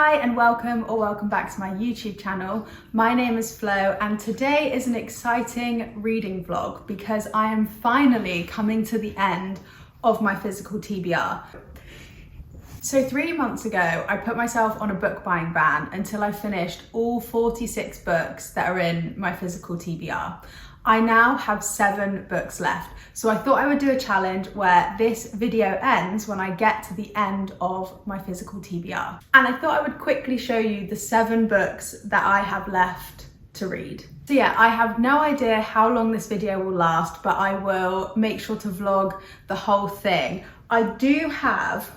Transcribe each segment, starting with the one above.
Hi and welcome back to my YouTube channel. My name is Flo and today is an exciting reading vlog because I am finally coming to the end of my physical TBR. So 3 months ago, I put myself on a book buying ban until I finished all 46 books that are in my physical TBR. I now have 7 books left. So I thought I would do a challenge where this video ends when I get to the end of my physical TBR. And I thought I would quickly show you the 7 books that I have left to read. So yeah, I have no idea how long this video will last, but I will make sure to vlog the whole thing. I do have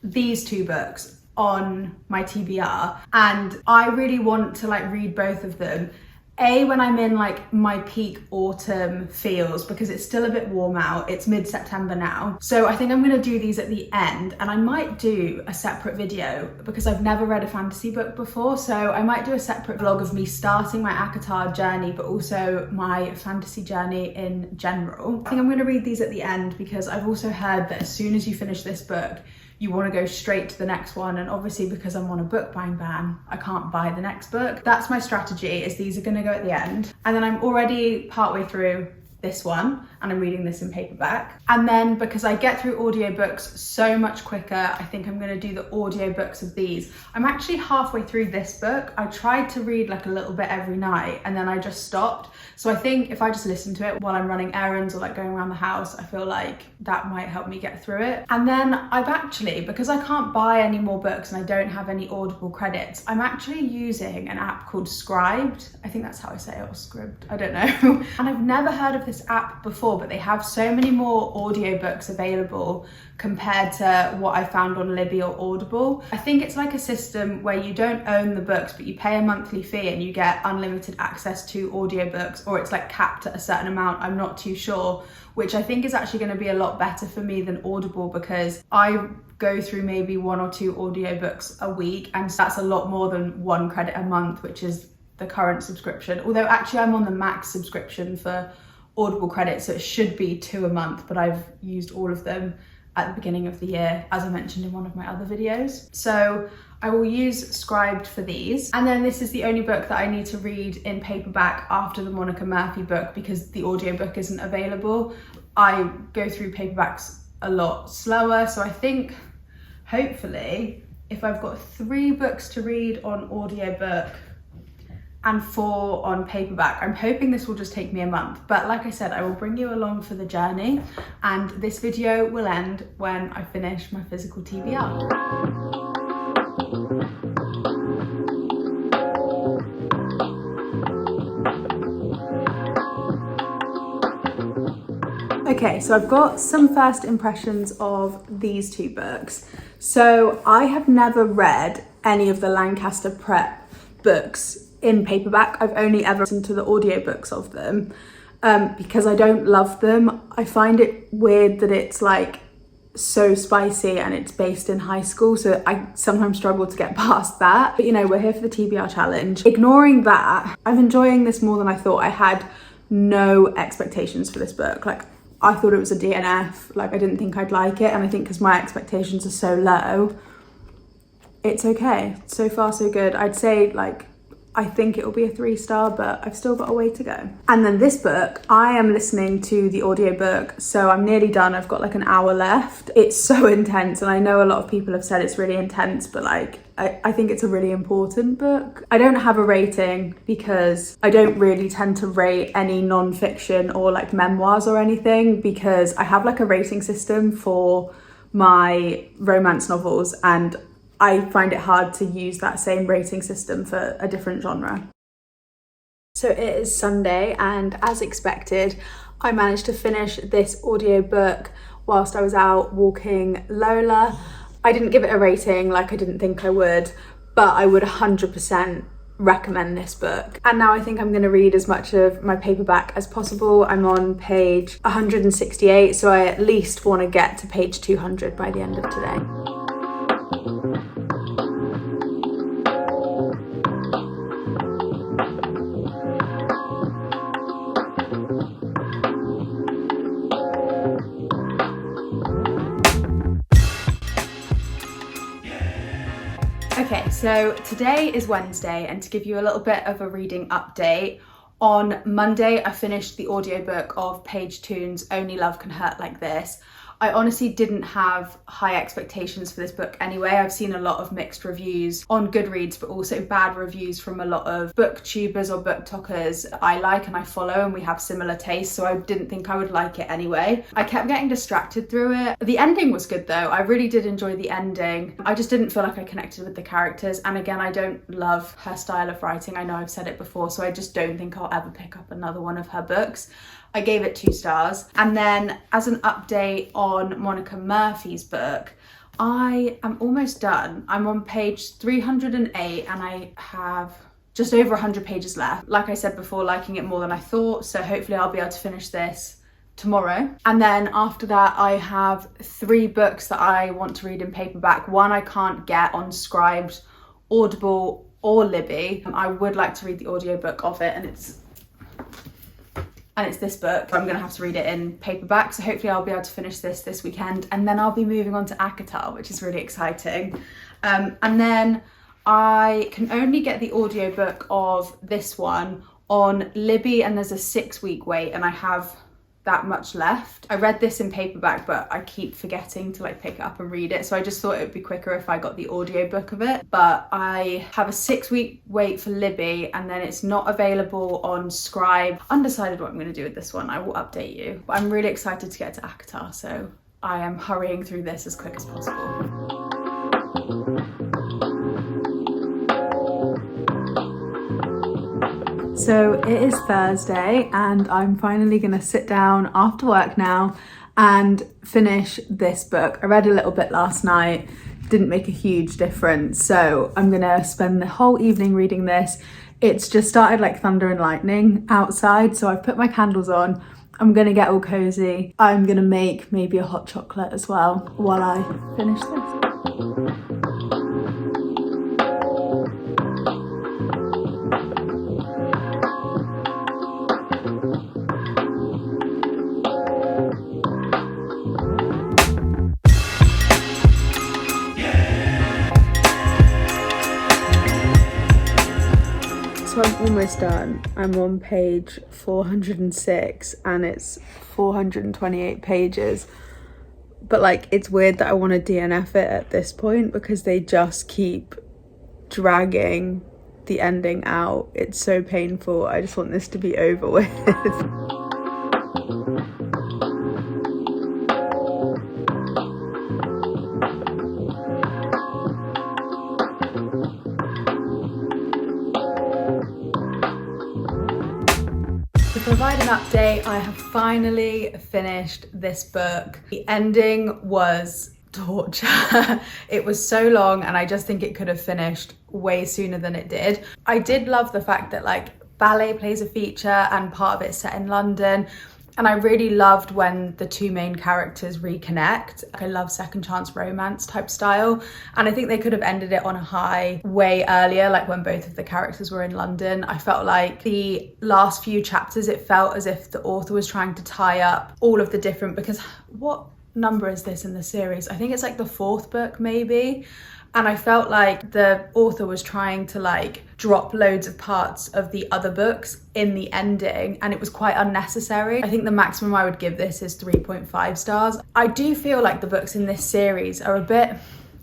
these 2 books on my TBR and I really want to read both of them. When I'm in my peak autumn feels, because it's still a bit warm out. It's mid-September now. So I think I'm gonna do these at the end, and I might do a separate video because I've never read a fantasy book before. So I might do a separate vlog of me starting my ACOTAR journey, but also my fantasy journey in general. I think I'm gonna read these at the end because I've also heard that as soon as you finish this book, you want to go straight to the next one, and obviously because I'm on a book buying ban, I can't buy the next book. That's my strategy, is these are going to go at the end, and then I'm already partway through this one and I'm reading this in paperback. And then because I get through audiobooks so much quicker, I think I'm going to do the audiobooks of these. I'm actually halfway through this book. I tried to read a little bit every night and then I just stopped. So I think if I just listen to it while I'm running errands or going around the house, I feel like that might help me get through it. And then I've actually, because I can't buy any more books and I don't have any Audible credits, I'm actually using an app called Scribed. I think that's how I say it, or Scribed, I don't know. And I've never heard of this app before, but they have so many more audiobooks available compared to what I found on Libby or Audible. I think it's like a system where you don't own the books, but you pay a monthly fee and you get unlimited access to audiobooks, or it's capped at a certain amount, I'm not too sure, which I think is actually going to be a lot better for me than Audible, because I go through maybe 1 or 2 audiobooks a week, and that's a lot more than 1 credit a month, which is the current subscription. Although actually I'm on the max subscription for Audible credits, so it should be 2 a month, but I've used all of them at the beginning of the year, as I mentioned in one of my other videos. So I will use Scribed for these. And then this is the only book that I need to read in paperback after the Monica Murphy book, because the audiobook isn't available. I go through paperbacks a lot slower, so I think hopefully if I've got 3 books to read on audiobook and 4 on paperback, I'm hoping this will just take me a month. But like I said, I will bring you along for the journey, and this video will end when I finish my physical TBR. Okay, so I've got some first impressions of these 2 books. So I have never read any of the Lancaster Prep books in paperback. I've only ever listened to the audiobooks of them because I don't love them. I find it weird that it's so spicy and it's based in high school, so I sometimes struggle to get past that. But we're here for the TBR challenge. Ignoring that, I'm enjoying this more than I thought. I had no expectations for this book. I thought it was a DNF. I didn't think I'd like it, and I think because my expectations are so low, it's okay. So far so good. I'd say I think it'll be a 3-star, but I've still got a way to go. And then this book, I am listening to the audiobook, so I'm nearly done. I've got an hour left. It's so intense, and I know a lot of people have said it's really intense, but I think it's a really important book. I don't have a rating because I don't really tend to rate any non-fiction or memoirs or anything, because I have a rating system for my romance novels, and I find it hard to use that same rating system for a different genre. So it is Sunday, and as expected, I managed to finish this audiobook whilst I was out walking Lola. I didn't give it a rating I didn't think I would, but I would 100% recommend this book. And now I think I'm going to read as much of my paperback as possible. I'm on page 168, so I at least want to get to page 200 by the end of today. So today is Wednesday, and to give you a little bit of a reading update, on Monday I finished the audiobook of Paige Toon's Only Love Can Hurt Like This. I honestly didn't have high expectations for this book anyway. I've seen a lot of mixed reviews on Goodreads, but also bad reviews from a lot of booktubers or booktokers I like and I follow, and we have similar tastes, so I didn't think I would like it anyway. I kept getting distracted through it. The ending was good though. I really did enjoy the ending. I just didn't feel like I connected with the characters, and again, I don't love her style of writing. I know I've said it before, so I just don't think I'll ever pick up another one of her books. I gave it 2 stars. And then as an update on Monica Murphy's book, I am almost done. I'm on page 308 and I have just over 100 pages left. Like I said before, liking it more than I thought, so hopefully I'll be able to finish this tomorrow. And then after that, I have 3 books that I want to read in paperback. One I can't get on Scribd, Audible or Libby. I would like to read the audiobook of it, and it's this book. I'm gonna have to read it in paperback, so hopefully I'll be able to finish this weekend, and then I'll be moving on to ACOTAR, which is really exciting. And then I can only get the audiobook of this one on Libby, and there's a 6-week wait, and I have that much left. I read this in paperback, but I keep forgetting to like pick it up and read it, so I just thought it would be quicker if I got the audiobook of it. But I have a 6-week wait for Libby, and then it's not available on Scribe. Undecided what I'm going to do with this one. I will update you, but I'm really excited to get to ACOTAR, so I am hurrying through this as quick as possible. So it is Thursday, and I'm finally gonna sit down after work now and finish this book. I read a little bit last night, didn't make a huge difference, so I'm gonna spend the whole evening reading this. It's just started like thunder and lightning outside, so I've put my candles on. I'm gonna get all cozy. I'm gonna make maybe a hot chocolate as well while I finish this. So I'm almost done. I'm on page 406 and it's 428 pages. But like, it's weird that I want to DNF it at this point because they just keep dragging the ending out. It's so painful. I just want this to be over with. To provide an update, I have finally finished this book. The ending was torture. It was so long, and I just think it could have finished way sooner than it did. I did love the fact that like ballet plays a feature and part of it's set in London. And I really loved when the 2 main characters reconnect. I love second chance romance type style. And I think they could have ended it on a high way earlier, like when both of the characters were in London. I felt like the last few chapters, it felt as if the author was trying to tie up all of the different, because what number is this in the series? I think it's like the 4th book maybe. And I felt like the author was trying to like drop loads of parts of the other books in the ending, and it was quite unnecessary. I think the maximum I would give this is 3.5 stars. I do feel like the books in this series are a bit,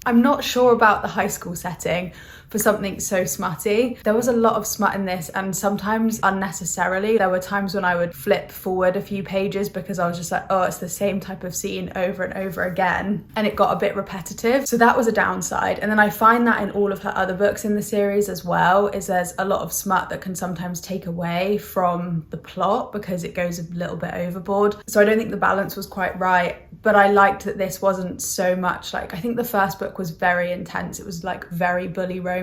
I'm not sure about the high school setting for something so smutty. There was a lot of smut in this, and sometimes unnecessarily. There were times when I would flip forward a few pages because I was just like, oh, it's the same type of scene over and over again, and it got a bit repetitive. So that was a downside. And then I find that in all of her other books in the series as well, is there's a lot of smut that can sometimes take away from the plot because it goes a little bit overboard. So I don't think the balance was quite right, but I liked that this wasn't so much like, I think the first book was very intense. It was like very bully romance,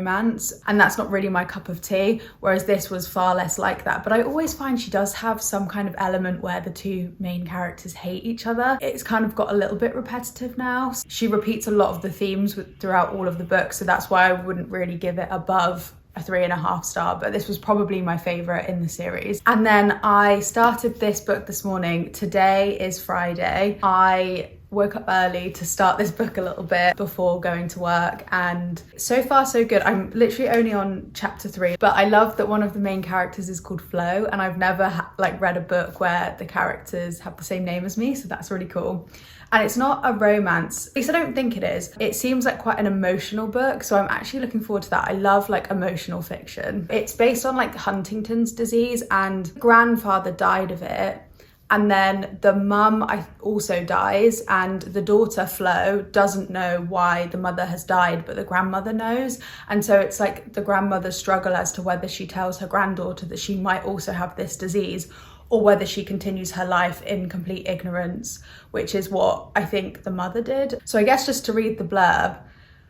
and that's not really my cup of tea, whereas this was far less like that. But I always find she does have some kind of element where the 2 main characters hate each other. It's kind of got a little bit repetitive now. She repeats a lot of the themes throughout all of the books, so that's why I wouldn't really give it above a 3.5 star, but this was probably my favorite in the series. And then I started this book this morning. Today is Friday. I woke up early to start this book a little bit before going to work, and so far so good. I'm literally only on chapter 3, but I love that one of the main characters is called Flo, and I've never read a book where the characters have the same name as me, so that's really cool. And it's not a romance, at least I don't think it is. It seems like quite an emotional book, so I'm actually looking forward to that. I love like emotional fiction. It's based on like Huntington's disease, and grandfather died of it. And then the mum also dies, and the daughter Flo doesn't know why the mother has died, but the grandmother knows. And so it's like the grandmother's struggle as to whether she tells her granddaughter that she might also have this disease, or whether she continues her life in complete ignorance, which is what I think the mother did. So I guess just to read the blurb,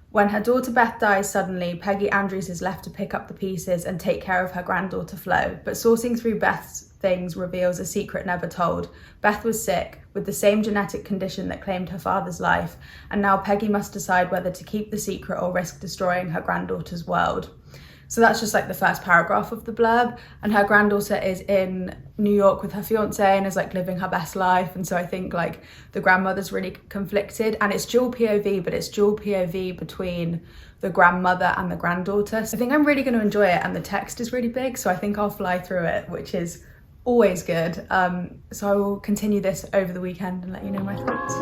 when her daughter Beth dies suddenly, Peggy Andrews is left to pick up the pieces and take care of her granddaughter Flo. But sourcing through Beth's things reveals a secret never told. Beth was sick, with the same genetic condition that claimed her father's life, and now Peggy must decide whether to keep the secret or risk destroying her granddaughter's world. So that's just like the first paragraph of the blurb, and her granddaughter is in New York with her fiance and is like living her best life. And so I think like the grandmother's really conflicted, and it's dual POV, but it's dual POV between the grandmother and the granddaughter. So I think I'm really going to enjoy it, and the text is really big, so I think I'll fly through it, which is always good. So I will continue this over the weekend and let you know my thoughts.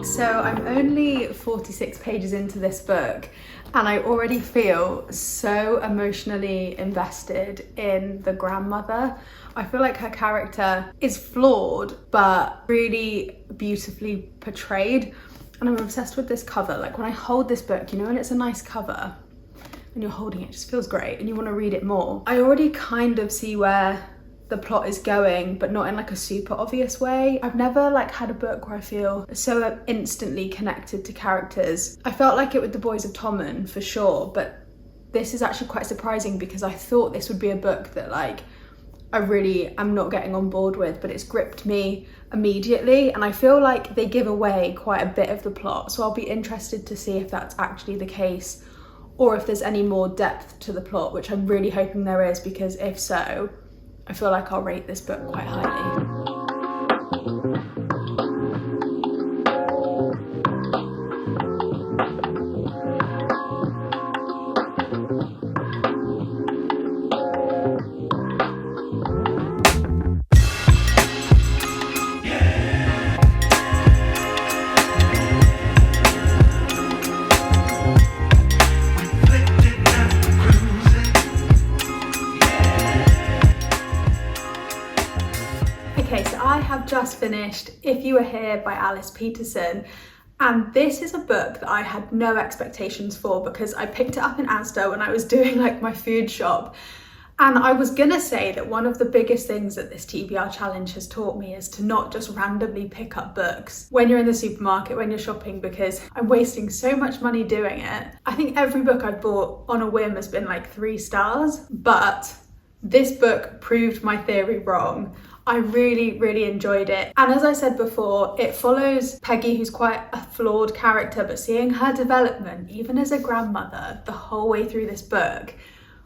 So I'm only 46 pages into this book, and I already feel so emotionally invested in the grandmother. I feel like her character is flawed, but really beautifully portrayed. And I'm obsessed with this cover. Like when I hold this book, you know, and it's a nice cover, and you're holding it, it just feels great and you want to read it more. I already kind of see where the plot is going, but not in like a super obvious way. I've never like had a book where I feel so instantly connected to characters. I felt like it with The Boys of Tommen for sure, but this is actually quite surprising because I thought this would be a book that like I really am not getting on board with, but it's gripped me immediately, and I feel like they give away quite a bit of the plot, so I'll be interested to see if that's actually the case or if there's any more depth to the plot, which I'm really hoping there is, because if so, I feel like I'll rate this book quite highly. Just finished If You Were Here by Alice Peterson, and this is a book that I had no expectations for because I picked it up in Asda when I was doing like my food shop, and I was gonna say that one of the biggest things that this TBR challenge has taught me is to not just randomly pick up books when you're in the supermarket, when you're shopping, because I'm wasting so much money doing it. I think every book I've bought on a whim has been like 3 stars, but this book proved my theory wrong. I really enjoyed it. And as I said before, it follows Peggy, who's quite a flawed character, but seeing her development, even as a grandmother, the whole way through this book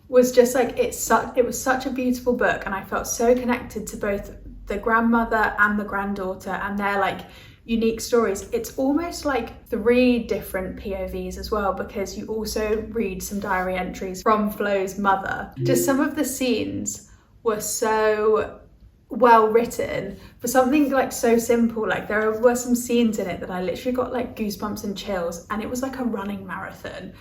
was just like, it was such a beautiful book, and I felt so connected to both the grandmother and the granddaughter and their like unique stories. It's almost like 3 different POVs as well, because you also read some diary entries from Flo's mother. Just some of the scenes were so well written for something like so simple. Like there were some scenes in it that I literally got like goosebumps and chills, and it was like a running marathon.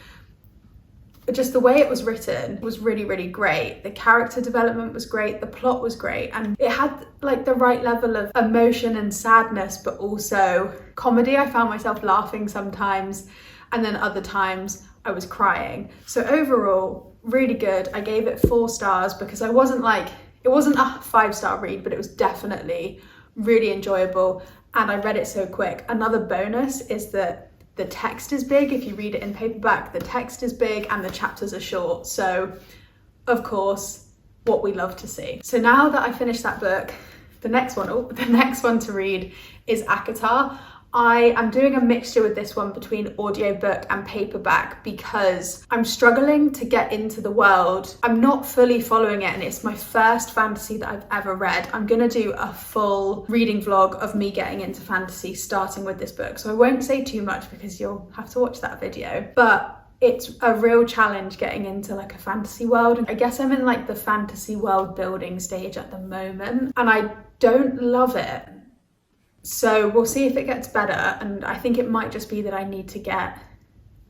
But just the way it was written was really great. The character development was great, the plot was great, and it had like the right level of emotion and sadness, but also comedy. I found myself laughing sometimes, and then other times I was crying. So overall, really good. I gave it 4 stars because it wasn't a 5-star read, but it was definitely really enjoyable, and I read it so quick. Another bonus is that the text is big. If you read it in paperback, the text is big and the chapters are short. So of course, what we love to see. So now that I finished that book, the next one to read is ACOTAR. I am doing a mixture with this one between audiobook and paperback because I'm struggling to get into the world. I'm not fully following it and it's my first fantasy that I've ever read. I'm gonna do a full reading vlog of me getting into fantasy starting with this book. So I won't say too much because you'll have to watch that video. But it's a real challenge getting into like a fantasy world. I guess I'm in like the fantasy world building stage at the moment and I don't love it. So we'll see if it gets better, and I think it might just be that I need to get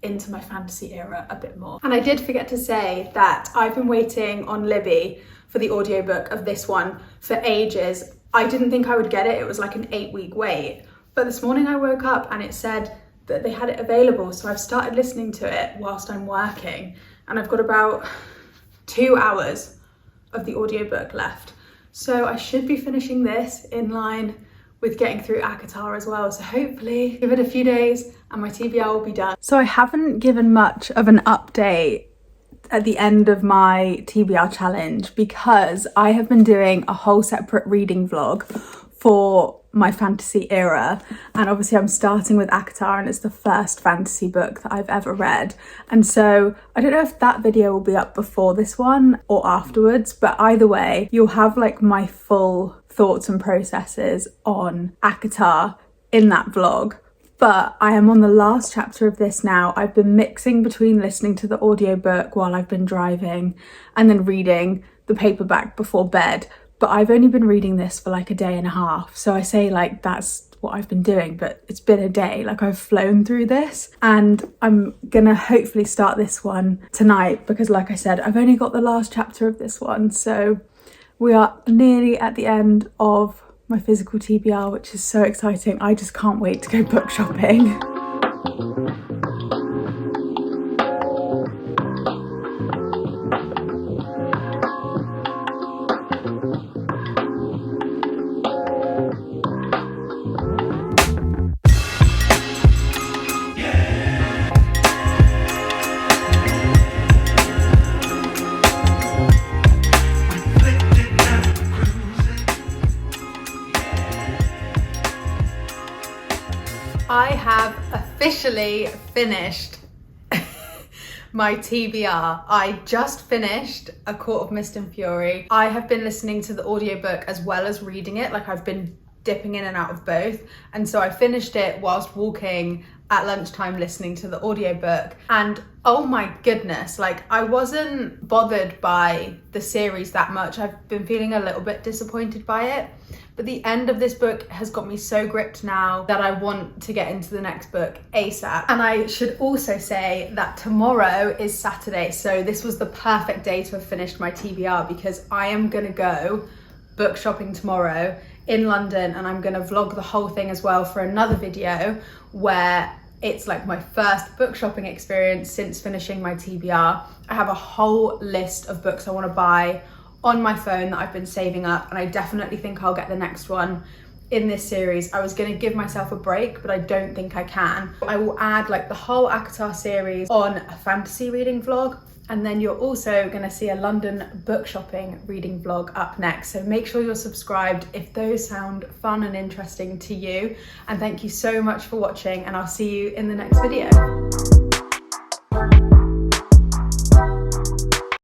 into my fantasy era a bit more. And I did forget to say that I've been waiting on Libby for the audiobook of this one for ages. I didn't think I would get it. It was like an 8-week wait. But this morning I woke up and it said that they had it available. So I've started listening to it whilst I'm working, and I've got about 2 hours of the audiobook left. So I should be finishing this in line with getting through ACOTAR as well. So hopefully give it a few days and my TBR will be done. So I haven't given much of an update at the end of my TBR challenge because I have been doing a whole separate reading vlog for my fantasy era, and obviously I'm starting with ACOTAR and it's the first fantasy book that I've ever read, and so I don't know if that video will be up before this one or afterwards, but either way you'll have like my full thoughts and processes on ACOTAR in that vlog. But I am on the last chapter of this now. I've been mixing between listening to the audiobook while I've been driving and then reading the paperback before bed. But I've only been reading this for like a day and a half. So I say like that's what I've been doing, but it's been a day. Like I've flown through this, and I'm gonna hopefully start this one tonight because like I said, I've only got the last chapter of this one. So we are nearly at the end of my physical TBR, which is so exciting. I just can't wait to go book shopping. I have officially finished my TBR. I just finished A Court of Mist and Fury. I have been listening to the audiobook as well as reading it. Like I've been dipping in and out of both. And so I finished it whilst walking at lunchtime listening to the audiobook. And oh my goodness, like I wasn't bothered by the series that much. I've been feeling a little bit disappointed by it. But the end of this book has got me so gripped now that I want to get into the next book ASAP. And I should also say that tomorrow is Saturday. So this was the perfect day to have finished my TBR because I am gonna go book shopping tomorrow in London, and I'm gonna vlog the whole thing as well for another video where it's like my first book shopping experience since finishing my TBR. I have a whole list of books I wanna buy on my phone that I've been saving up, and I definitely think I'll get the next one in this series. I was gonna give myself a break, but I don't think I can. I will add like the whole ACOTAR series on a fantasy reading vlog, and then you're also gonna see a London book shopping reading vlog up next. So make sure you're subscribed if those sound fun and interesting to you. And thank you so much for watching, and I'll see you in the next video.